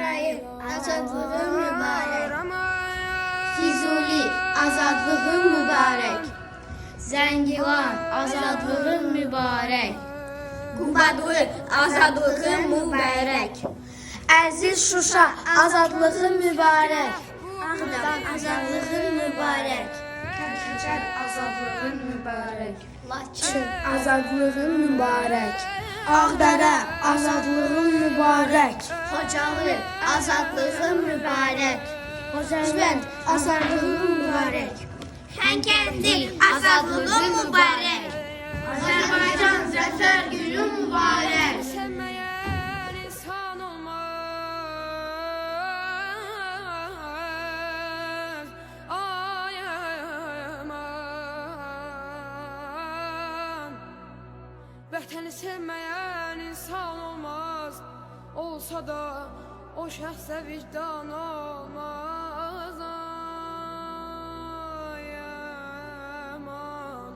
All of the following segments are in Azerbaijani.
Cəbrayıl, azadlığın mübarək. Füzuli, azadlığın mübarək. Zəngilan, azadlığın mübarək. Qubadlı, azadlığın mübarək. Əziz Şuşa, azadlığın mübarək. Ağdam, azadlığın mübarək. Xəncər, azadlığın mübarək. Laçın, azadlığın mübarək. Ağdərə, azadlığın mübarək. Xocalı, azadlığın mübarək. Xocavənd, azadlığın mübarək. Xənkəndi, azadlığın mübarək. Azərbaycan Zəfər günü mübarək. Sevməyən insan olmaz. Ay aman. Vətəni sevməyən insan olmaz. Olsa da o şəxsə vicdan olmaz. Ay aman,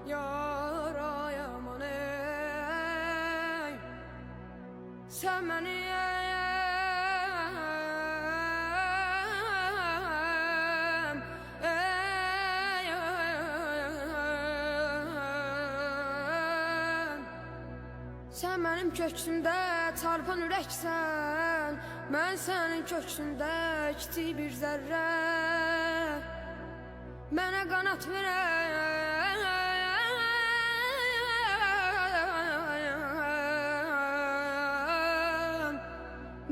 yar ay aman ey. Sən məni Sən mənim köksümdə çarpan ürəksən, mən sənin köksündə kiçik bir zərrə. Mənə qanat verən,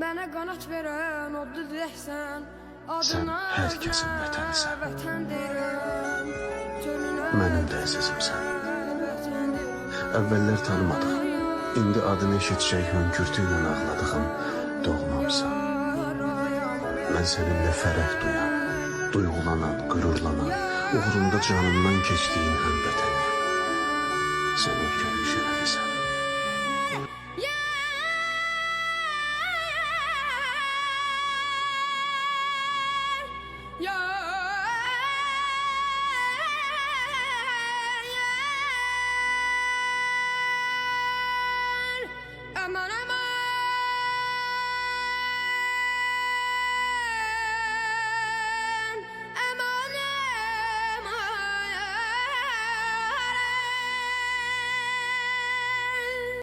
mənə qanat verən odlu diləksən. Sən hər kəsin vətənisən. Vətən deyirəm, Mənim də əzizimsən. Əvvəllər tanımadıq. İndi adını eşitsək hönkürtü ilə ağladığım doğmamsan. Mən səninlə fərəh duyan, duyğulanan, qürurlanan, uğrunda canımdan keçdiyin həmvətəniyəm. Sən ölkənin şərəfisən.